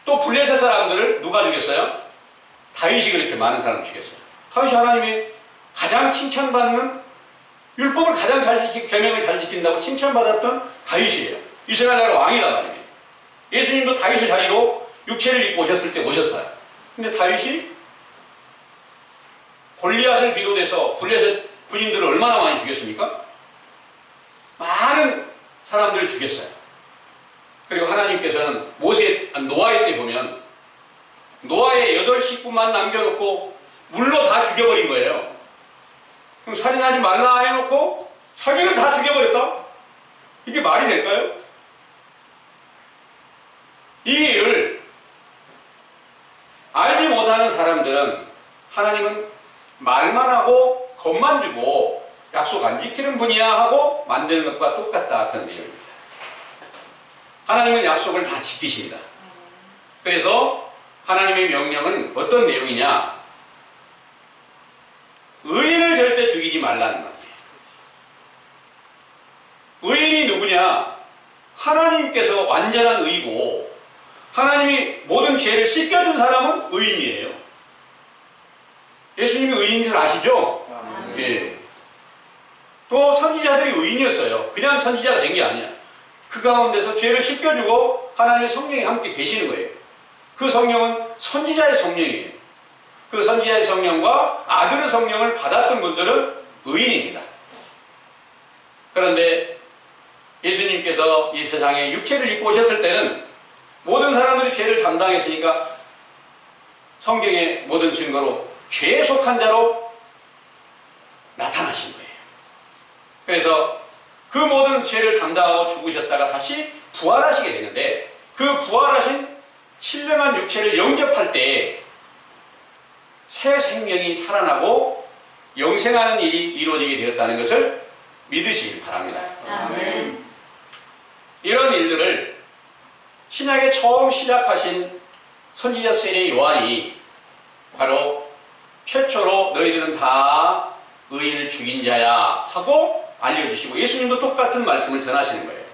또 블레셋 사람들을 누가 죽였어요? 다윗이 그렇게 많은 사람을 죽였어요. 다윗이 하나님의 가장 칭찬받는 율법을 가장 잘 지키고 계명을 잘 지킨다고 칭찬받았던 다윗이에요. 이스라엘 나라 왕이란 말이에요. 예수님도 다윗의 자리로 육체를 입고 오셨을 때 오셨어요. 근데 다윗이 골리앗을 비롯해서 블레셋 군인들을 얼마나 많이 죽였습니까? 많은 사람들을 죽였어요. 그리고 하나님께서는 노아의 때 보면 노아의 8 식구만 남겨놓고 물로 다 죽여버린 거예요. 그럼 살인하지 말라 해놓고 자기를 다 죽여버렸다? 이게 말이 될까요? 이 일을 알지 못하는 사람들은 하나님은 말만 하고 겁만 주고 약속 안 지키는 분이야 하고 만드는 것과 똑같다 하는 내용입니다. 하나님은 약속을 다 지키십니다. 그래서 하나님의 명령은 어떤 내용이냐? 의인을 절대 죽이지 말라는 말이에요. 의인이 누구냐? 하나님께서 완전한 의고 하나님이 모든 죄를 씻겨준 사람은 의인이에요. 예수님이 의인인 줄 아시죠? 예. 또 선지자들이 의인이었어요. 그냥 선지자가 된 게 아니야. 그 가운데서 죄를 씻겨주고 하나님의 성령이 함께 계시는 거예요. 그 성령은 선지자의 성령이에요. 그 선지자의 성령과 아들의 성령을 받았던 분들은 의인입니다. 그런데 예수님께서 이 세상에 육체를 입고 오셨을 때는 모든 사람들이 죄를 담당했으니까 성경의 모든 증거로 죄에 속한 자로 나타나신 거예요. 그래서 그 모든 죄를 담당하고 죽으셨다가 다시 부활하시게 되는데 그 부활하신 신령한 육체를 영접할 때 새 생명이 살아나고 영생하는 일이 이루어지게 되었다는 것을 믿으시기 바랍니다. 아멘. 이런 일들을 신약에 처음 시작하신 선지자 세례 요한이 바로 최초로 너희들은 다 의인을 죽인 자야 하고 알려주시고 예수님도 똑같은 말씀을 전하시는 거예요.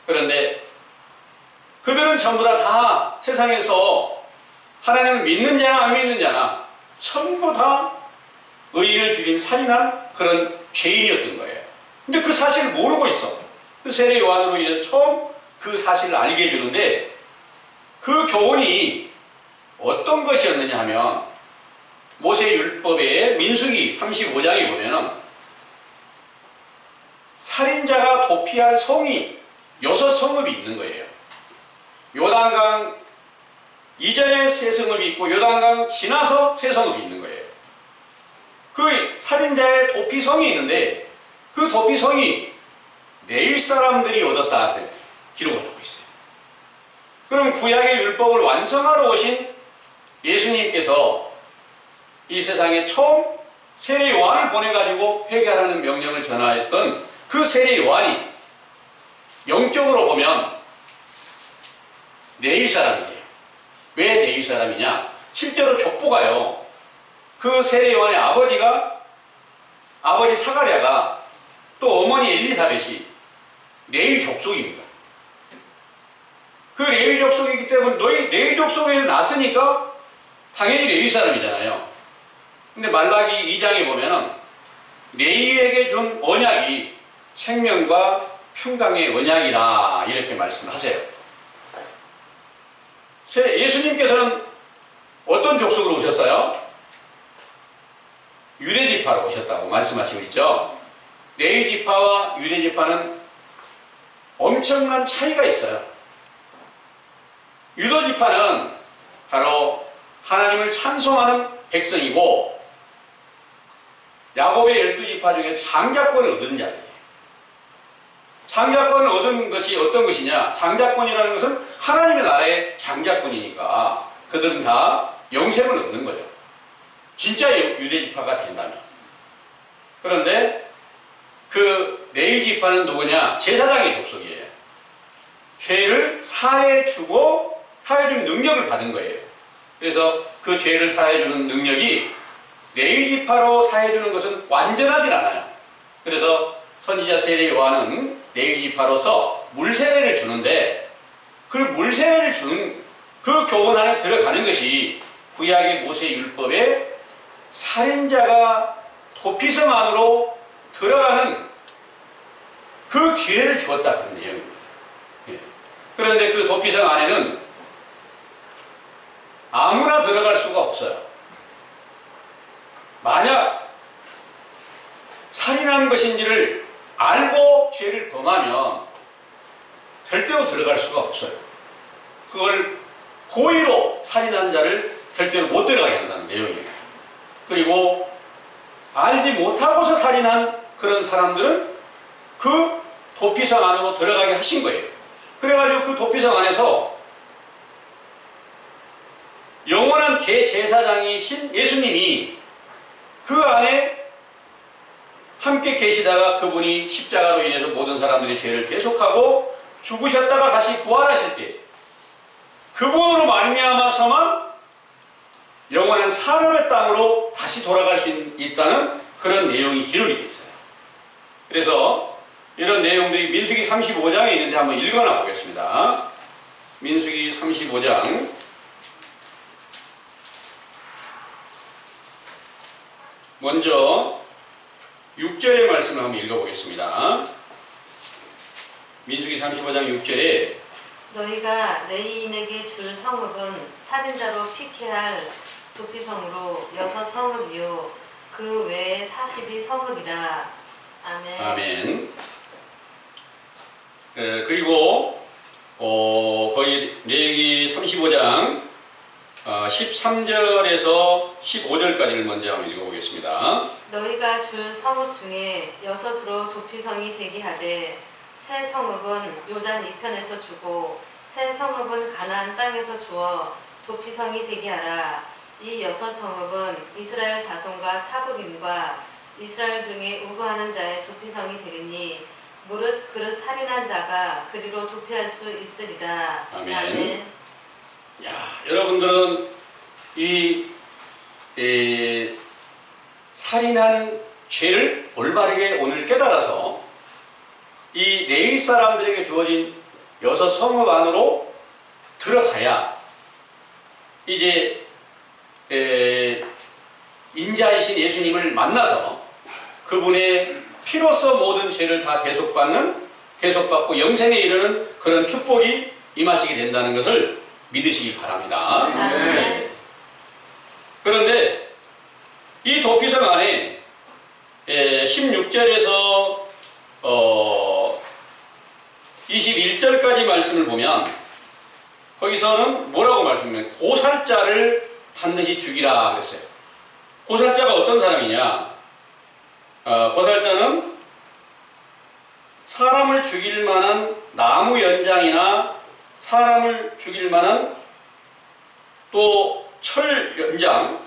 그런데 그들은 전부 다 세상에서 하나님을 믿는 자나 안 믿는 자나 전부 다 의인을 죽인 살인한 그런 죄인이었던 거예요. 근데 그 사실을 모르고 있어. 그 세례 요한으로 인해서 처음 그 사실을 알게 해주는데 그 교훈이 어떤 것이었느냐 하면 모세 율법의 민수기 35장에 보면은 살인자가 도피할 성이 6성읍이 있는 거예요. 요단강 이전에 세 성읍이 있고 요단강 지나서 세 성읍이 있는 거예요. 그 살인자의 도피성이 있는데 그 도피성이 내일 사람들이 얻었다 기록을 하고 있어요. 그럼 구약의 율법을 완성하러 오신 예수님께서 이 세상에 처음 세례 요한을 보내가지고 회개하라는 명령을 전하였던 그 세례 요한이 영적으로 보면 내일 사람이에요. 왜 내일 사람이냐? 실제로 족보가요. 그 세례 요한의 아버지 사가랴가 또 어머니 엘리사벳이 레위 족속입니다. 그 레위 족속이기 때문에 너희 레위 족속에서 났으니까 당연히 레위 사람이잖아요. 근데 말라기 2장에 보면은 레위에게 준 언약이 생명과 평강의 언약이라 이렇게 말씀하세요. 예수님께서는 어떤 족속으로 오셨어요? 유대지파로 오셨다고 말씀하시고 있죠. 레위지파와 유대지파는 엄청난 차이가 있어요. 유도지파는 바로 하나님을 찬송하는 백성이고 야곱의 12지파 중에 장자권을 얻은 자들이에요. 장자권을 얻은 것이 어떤 것이냐? 장자권이라는 것은 하나님의 나라의 장자권이니까 그들은 다 영생을 얻는 거죠. 진짜 유대지파가 된다면. 그런데 그 레위지파는 누구냐? 제사장의 족속이에요. 죄를 사해주고 사해주는 능력을 받은 거예요. 그래서 그 죄를 사해주는 능력이 레위지파로 사해주는 것은 완전하진 않아요. 그래서 선지자 세례 요한은 레위지파로서 물세례를 주는데 그 물세례를 주는 그 교훈 안에 들어가는 것이 구약의 모세 율법에 살인자가 도피성 안으로 들어가는 그 기회를 주었다 하는 내용입니다. 그런데 그 도피성 안에는 아무나 들어갈 수가 없어요. 만약 살인한 것인지를 알고 죄를 범하면 절대로 들어갈 수가 없어요. 그걸 고의로 살인한 자를 절대로 못 들어가게 한다는 내용이에요. 그리고 알지 못하고서 살인한 그런 사람들은 그 도피성 안으로 들어가게 하신 거예요. 그래가지고 그 도피성 안에서 영원한 대제사장이신 예수님이 그 안에 함께 계시다가 그분이 십자가로 인해서 모든 사람들의 죄를 대속하고 죽으셨다가 다시 부활하실 때 그분으로 말미암아서만 영원한 사람의 땅으로 다시 돌아갈 수 있다는 그런 내용이 기록이 되어 있어요. 그래서 이런 내용들이 민수기 35장에 있는데 한번 읽어나 보겠습니다. 민수기 35장 먼저 6절의 말씀을 한번 읽어보겠습니다. 민수기 35장 6절에 너희가 레이인에게 줄 성읍은 살인자로 피케할 도피성으로 6성읍이요 그 외에 40이 성읍이라. 아멘. 아멘. 그리고 거의 레위기 35장 13절에서 15절까지를 먼저 한번 읽어보겠습니다. 너희가 줄 성읍 중에 6으로 도피성이 되게 하되 새 성읍은 요단 이편에서 주고 새 성읍은 가나안 땅에서 주어 도피성이 되게 하라. 이 6성읍은 이스라엘 자손과 타브림과 이스라엘 중에 우거하는 자의 도피성이 되리니 무릇 그릇 살인한 자가 그리로 도피할 수 있으리라. 아멘. 아멘. 야, 여러분들은 이 살인한 죄를 올바르게 오늘 깨달아서 이 레위 사람들에게 주어진 6성읍 안으로 들어가야 이제 인자이신 예수님을 만나서 그분의 피로써 모든 죄를 다 대속받고 영생에 이르는 그런 축복이 임하시게 된다는 것을 믿으시기 바랍니다. 네. 그런데 이 도피성 안에 16절에서 21절까지 말씀을 보면 거기서는 뭐라고 말씀하면 고살자를 반드시 죽이라 그랬어요. 고살자가 어떤 사람이냐? 고살자는 사람을 죽일 만한 나무 연장이나 사람을 죽일 만한 또 철 연장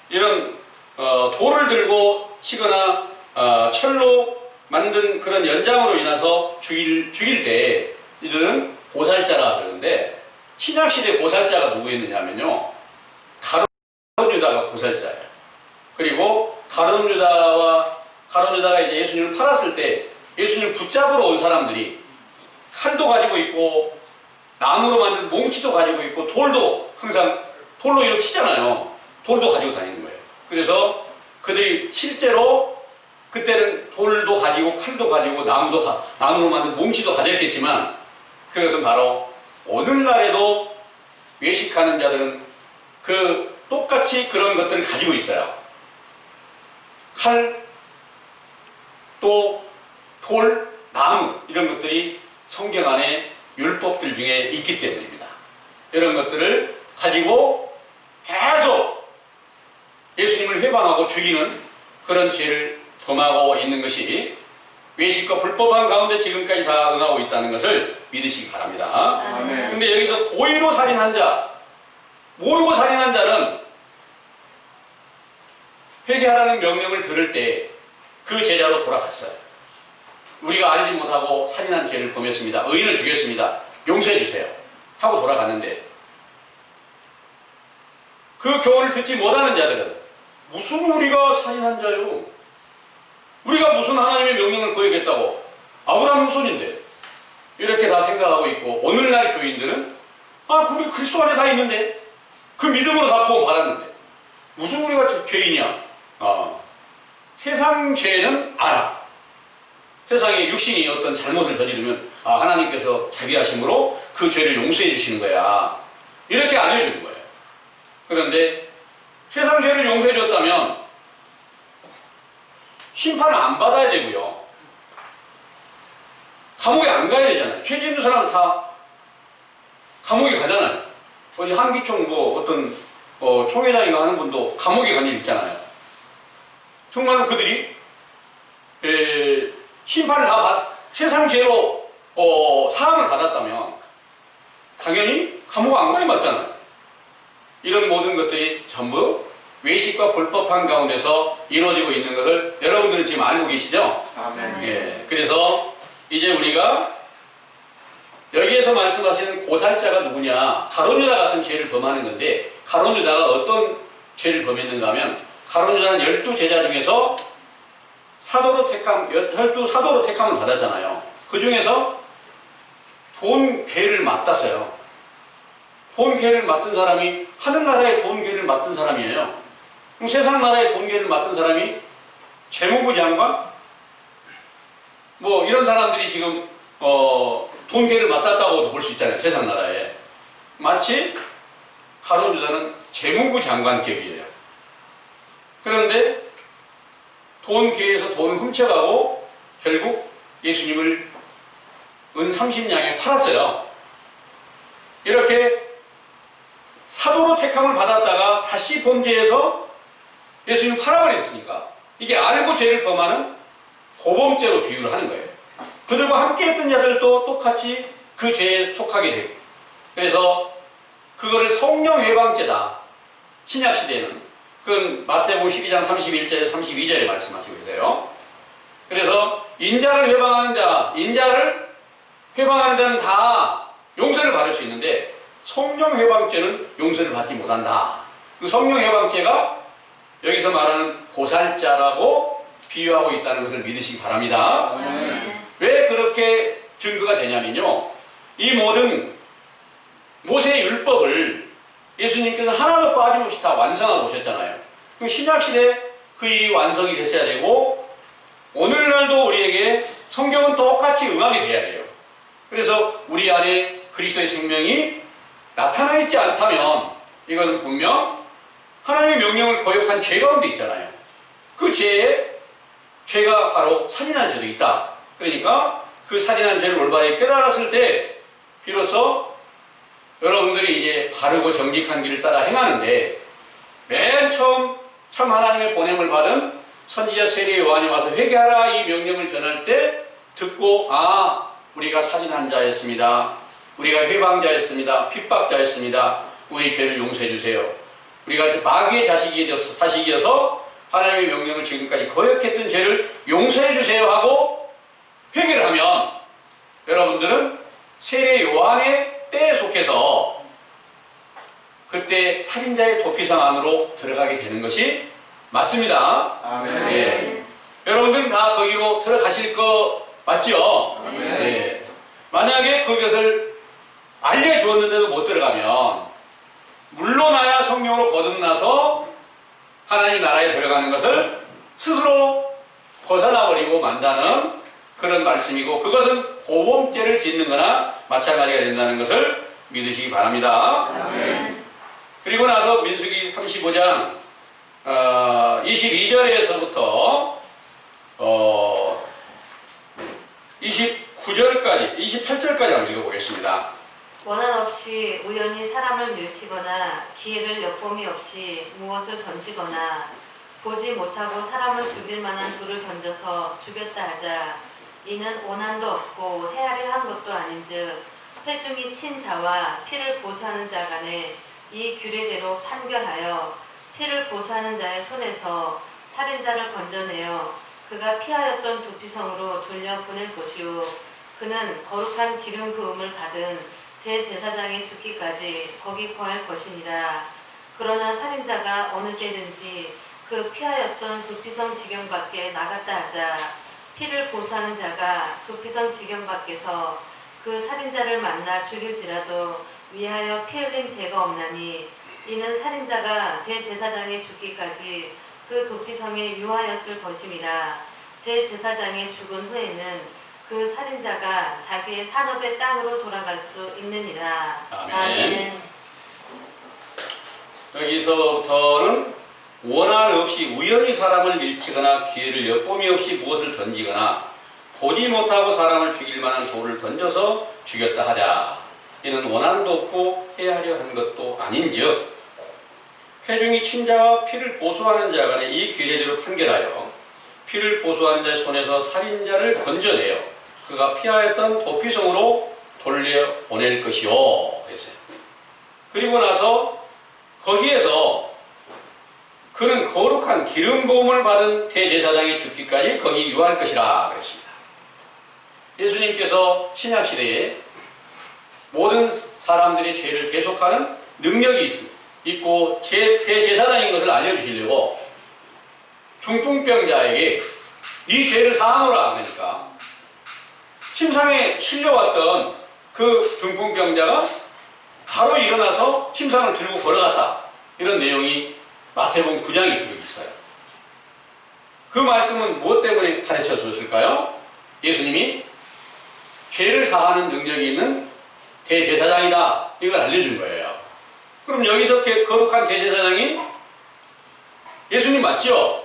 이런 돌을 들고 치거나 철로 만든 그런 연장으로 인해서 죽일 때 이들은 고살자라 그러는데 신약시대 고살자가 누구였느냐면요 가룟 유다가 고살자예요. 그리고 가룟 유다가 이제 예수님을 팔았을 때 예수님을 붙잡으러 온 사람들이 칼도 가지고 있고 나무로 만든 몽치도 가지고 있고 돌도 항상 돌로 이렇게 치잖아요. 돌도 가지고 다니는 거예요. 그래서 그들이 실제로 그때는 돌도 가지고 칼도 가지고 나무로 만든 몽치도 가졌겠지만 그것은 바로 오늘날에도 외식하는 자들은 똑같이 그런 것들을 가지고 있어요. 칼, 또 돌, 나무 이런 것들이 성경 안에 율법들 중에 있기 때문입니다. 이런 것들을 가지고 계속 예수님을 회방하고 죽이는 그런 죄를 범하고 있는 것이 외식과 불법한 가운데 지금까지 다 응하고 있다는 것을 믿으시기 바랍니다. 근데 여기서 고의로 살인한 자, 모르고 살인한 자는 회개하라는 명령을 들을 때 그 제자로 돌아갔어요. 우리가 알지 못하고 살인한 죄를 범했습니다. 의인을 죽였습니다. 용서해 주세요. 하고 돌아갔는데 그 교훈을 듣지 못하는 자들은 무슨 우리가 살인한 자요? 우리가 무슨 하나님의 명령을 거역했다고? 아브라함 후손인데 이렇게 다 생각하고 있고 오늘날 교인들은 우리 그리스도 안에 다 있는데 그 믿음으로 다 구원 받았는데 무슨 우리가 죄인이야? 세상 죄는 알아. 세상에 육신이 어떤 잘못을 저지르면 하나님께서 자비하심으로 그 죄를 용서해 주시는 거야. 이렇게 알려주는 거예요. 그런데 세상 죄를 용서해 줬다면 심판을 안 받아야 되고요. 감옥에 안 가야 되잖아요. 죄 짓는 사람은 다 감옥에 가잖아요. 어디 한기총 어떤 총회장인가 하는 분도 감옥에 간 일 있잖아요. 정말로 그들이 심판을 세상 죄로 사함을 받았다면 당연히 감옥 안 가야 맞잖아요. 이런 모든 것들이 전부 외식과 불법한 가운데서 이루어지고 있는 것을 여러분들은 지금 알고 계시죠? 아멘. 예. 그래서 이제 우리가 여기에서 말씀하시는 고살자가 누구냐? 가룟 유다 같은 죄를 범하는 건데, 가룟 유다가 어떤 죄를 범했는가 하면, 가룟 유다는 12제자 중에서 사도로 택함, 12사도로 택함을 받았잖아요. 그 중에서 돈 괴를 맡았어요. 돈 괴를 맡은 사람이 하늘나라의 돈 괴를 맡은 사람이에요. 그럼 세상 나라의 돈 괴를 맡은 사람이 재무부 장관? 뭐 이런 사람들이 지금 돈 괴를 맡았다고도 볼 수 있잖아요. 세상 나라에. 마치 가룟 유다는 재무부 장관격이에요. 그런데 돈 괴에서 돈을 훔쳐가고 결국 예수님을 은 30냥에 팔았어요. 이렇게 사도로 택함을 받았다가 다시 범죄해서 예수님을 팔아버렸으니까 이게 알고 죄를 범하는 고범죄로 비유를 하는 거예요. 그들과 함께 했던 자들도 똑같이 그 죄에 속하게 되고, 그래서 그거를 성령 회방죄다. 신약시대에는 그건 마태복음 12장 31절에 32절에 말씀하시고 있어요. 그래서 인자를 회방하는 자, 인자를 회방하는 자는 다 용서를 받을 수 있는데 성령 회방죄는 용서를 받지 못한다. 그 성령 회방죄가 여기서 말하는 고살자라고 비유하고 있다는 것을 믿으시기 바랍니다. 아멘. 왜 그렇게 증거가 되냐면요, 이 모든 모세의 율법을 예수님께서 하나도 빠짐없이 다 완성하고 오셨잖아요. 그럼 신약시대 그 일이 완성이 됐어야 되고, 오늘날도 우리에게 성경은 똑같이 응하게 돼야 돼요. 그래서 우리 안에 그리스도의 생명이 나타나 있지 않다면 이건 분명 하나님의 명령을 거역한 죄 가운데 있잖아요. 그 죄가 바로 살인한 죄도 있다. 그러니까 그 살인한 죄를 올바르게 깨달았을 때 비로소 여러분들이 이제 바르고 정직한 길을 따라 행하는데, 맨 처음 참 하나님의 보냄을 받은 선지자 세례 요한이 와서 회개하라 이 명령을 전할 때 듣고, 아, 우리가 살인한 자였습니다. 우리가 회방자였습니다. 핍박자였습니다. 우리 죄를 용서해 주세요. 우리가 마귀의 자식이어서 하나님의 명령을 지금까지 거역했던 죄를 용서해 주세요 하고 회개를 하면 여러분들은 세례 요한의 때에 속해서 그때 살인자의 도피성 안으로 들어가게 되는 것이 맞습니다. 아멘. 예. 여러분들은 다 거기로 들어가실 거 맞죠? 아멘. 예. 만약에 그것을 알려주었는데도 못 들어가면 물러나야 성령으로 거듭나서 하나님 나라에 들어가는 것을 스스로 벗어나버리고 만다는 그런 말씀이고, 그것은 고범죄를 짓는 거나 마찬가지가 된다는 것을 믿으시기 바랍니다. 아멘. 그리고 나서 민수기 35장 22절에서부터 29절까지 28절까지 한번 읽어보겠습니다. 원한 없이 우연히 사람을 밀치거나 기회를 엿봄이 없이 무엇을 던지거나 보지 못하고 사람을 죽일 만한 돌을 던져서 죽였다 하자, 이는 원한도 없고 헤아려 한 것도 아닌즉 회중이 친 자와 피를 보수하는 자 간에 이 규례대로 판결하여 피를 보수하는 자의 손에서 살인자를 건져내어 그가 피하였던 도피성으로 돌려보낼 것이요, 그는 거룩한 기름 부음을 받은 대제사장이 죽기까지 거기 거할 것이니라. 그러나 살인자가 어느 때든지 그 피하였던 도피성 지경 밖에 나갔다 하자, 피를 보수하는 자가 도피성 지경 밖에서 그 살인자를 만나 죽일지라도 위하여 피 흘린 죄가 없나니, 이는 살인자가 대제사장이 죽기까지 그 도피성에 유하였을 것임이라. 대제사장이 죽은 후에는 그 살인자가 자기의 산업의 땅으로 돌아갈 수 있느니라. 아멘. 여기서부터는 원한 없이 우연히 사람을 밀치거나 기회를 엿봄이 없이 무엇을 던지거나 보지 못하고 사람을 죽일 만한 돌을 던져서 죽였다 하자. 이는 원한도 없고 헤아려 한 것도 아닌즉 회중이 친자와 피를 보수하는 자 간에 이 규례대로 판결하여 피를 보수하는 자의 손에서 살인자를 건져내어 그가 피하였던 도피성으로 돌려보낼 것이요. 그랬어요. 그리고 나서 거기에서 그는 거룩한 기름 부음을 받은 대제사장이 죽기까지 거기 유할 것이라 그랬습니다. 예수님께서 신약시대에 모든 사람들의 죄를 계속하는 능력이 있고 대제사장인 것을 알려주시려고 중풍병자에게 네 죄를 사하노라 그러니까 침상에 실려왔던 그 중풍병자가 바로 일어나서 침상을 들고 걸어갔다. 이런 내용이 마태복음 9장에 기록이 있어요. 그 말씀은 무엇 때문에 가르쳐 줬을까요? 예수님이 죄를 사하는 능력이 있는 대제사장이다. 이걸 알려준 거예요. 그럼 여기서 거룩한 대제사장이 예수님 맞죠?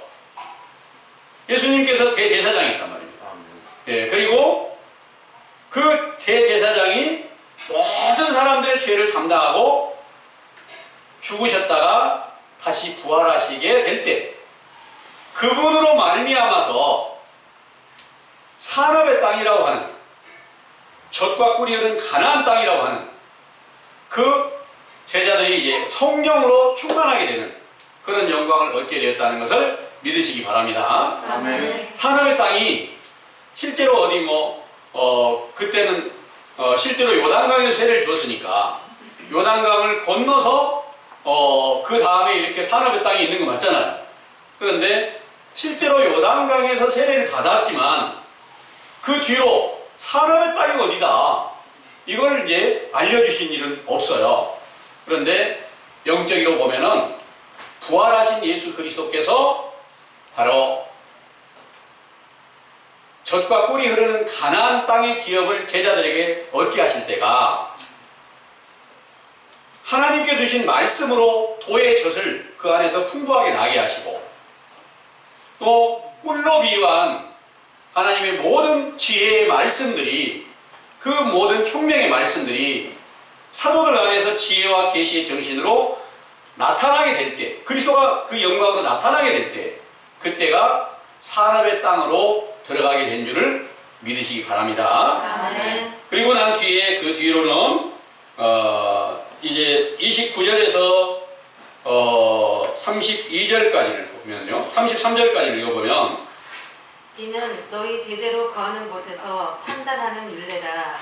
예수님께서 대제사장이었단 말입니다. 예, 그리고 그 대제사장이 모든 사람들의 죄를 담당하고 죽으셨다가 다시 부활하시게 될 때 그분으로 말미암아서 산업의 땅이라고 하는 젖과 꿀이 흐르는 가나안 땅이라고 하는 그 제자들이 이제 성령으로 충만하게 되는 그런 영광을 얻게 되었다는 것을 믿으시기 바랍니다. 아멘. 산업의 땅이 실제로 어디 그때는 실제로 요단강에서 세례를 줬으니까 요단강을 건너서 그 다음에 이렇게 산업의 땅이 있는 거 맞잖아요. 그런데 실제로 요단강에서 세례를 받았지만 그 뒤로 산업의 땅이 어디다 이걸 이제 알려주신 일은 없어요. 그런데 영적으로 보면은 부활하신 예수 그리스도께서 바로 젖과 꿀이 흐르는 가나안 땅의 기업을 제자들에게 얻게 하실 때가 하나님께 주신 말씀으로 도의 젖을 그 안에서 풍부하게 나게 하시고 또 꿀로 비유한 하나님의 모든 지혜의 말씀들이 그 모든 총명의 말씀들이 사도들 안에서 지혜와 계시의 정신으로 나타나게 될 때 그리스도가 그 영광으로 나타나게 될 때 그때가 산업의 땅으로 들어가게 된 줄을 믿으시기 바랍니다. 아멘. 그리고 난 뒤에 그 뒤로는 이제 29절에서 32절까지를 보면요. 33절까지를 읽어보면 이는 너희 대대로 거하는 곳에서 판단하는 율례라.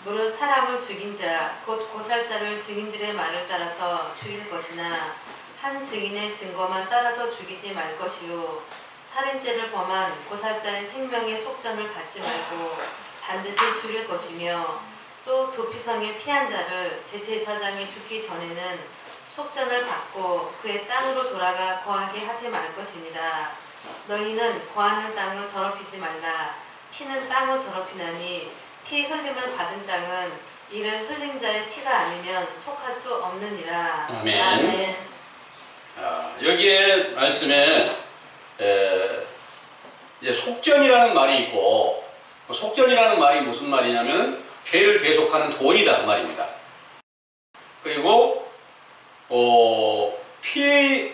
무릇 사람을 죽인 자 곧 고살자를 증인들의 말을 따라서 죽일 것이나 한 증인의 증거만 따라서 죽이지 말 것이요 살인죄를 범한 고살자의 생명의 속전을 받지 말고 반드시 죽일 것이며 또 도피성에 피한 자를 대제사장이 죽기 전에는 속전을 받고 그의 땅으로 돌아가 거하게 하지 말 것이니라. 너희는 거하는 땅을 더럽히지 말라. 피는 땅을 더럽히나니 피 흘림을 받은 땅은 이를 흘린 자의 피가 아니면 속할 수 없느니라. 아멘. 아멘. 여기에 말씀에 이제 속전이라는 말이 있고 속전이라는 말이 무슨 말이냐면 죄를 계속하는 돈이다 그 말입니다. 그리고 피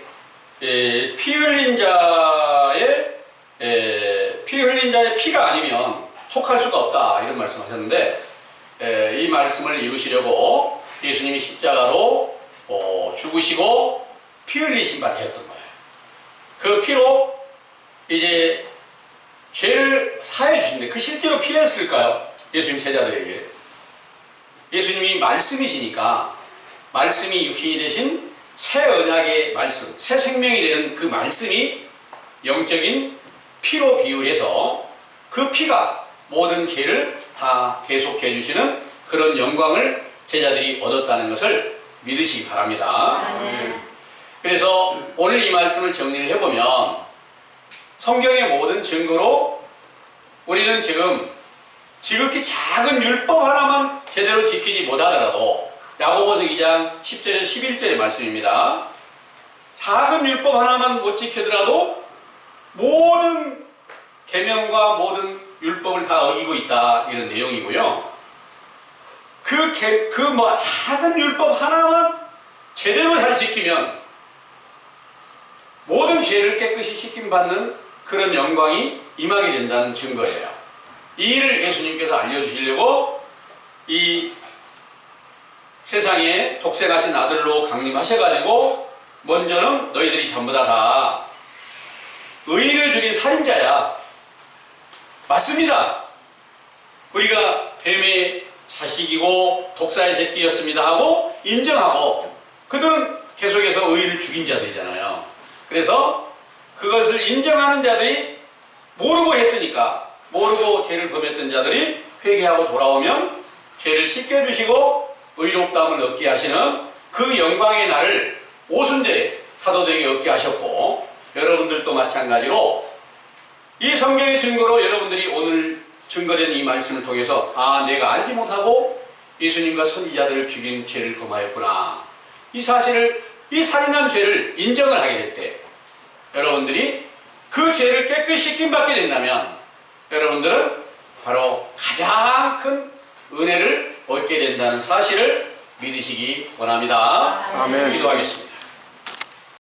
흘린 자의 피가 아니면 속할 수가 없다 이런 말씀하셨는데 이 말씀을 이루시려고 예수님이 십자가로 죽으시고 피 흘리신 바 되었던 거예요. 그 피로 이제 죄를 사해 주신데 그 실제로 피했을까요? 예수님 제자들에게. 예수님이 말씀이시니까 말씀이 육신이 되신 새 언약의 말씀, 새 생명이 되는 그 말씀이 영적인 피로 비유해서 그 피가 모든 죄를 다 계속해 주시는 그런 영광을 제자들이 얻었다는 것을 믿으시기 바랍니다. 아멘. 그래서 오늘 이 말씀을 정리를 해보면 성경의 모든 증거로 우리는 지금 지극히 작은 율법 하나만 제대로 지키지 못하더라도 야고보서 2장 10절에서 11절의 말씀입니다. 작은 율법 하나만 못 지키더라도 모든 계명과 모든 율법을 다 어기고 있다 이런 내용이고요. 작은 율법 하나만 제대로 잘 지키면 모든 죄를 깨끗이 씻김받는 그런 영광이 임하게 된다는 증거예요. 이 일을 예수님께서 알려주시려고 이 세상에 독생하신 아들로 강림하셔가지고 먼저는 너희들이 전부 다 의인을 죽인 살인자야. 맞습니다. 우리가 뱀의 자식이고 독사의 새끼였습니다 하고 인정하고 그들은 계속해서 의인을 죽인 자들이잖아요. 그래서 그것을 인정하는 자들이 모르고 했으니까 모르고 죄를 범했던 자들이 회개하고 돌아오면 죄를 씻겨주시고 의롭다함을 얻게 하시는 그 영광의 날을 오순절에 사도들에게 얻게 하셨고, 여러분들도 마찬가지로 이 성경의 증거로 여러분들이 오늘 증거된 이 말씀을 통해서 내가 알지 못하고 예수님과 선지자들을 죽인 죄를 범하였구나, 이 사실을, 이 살인한 죄를 인정을 하게 될 때 여러분들이 그 죄를 깨끗이 씻김받게 된다면 여러분들은 바로 가장 큰 은혜를 얻게 된다는 사실을 믿으시기 원합니다. 아멘. 기도하겠습니다.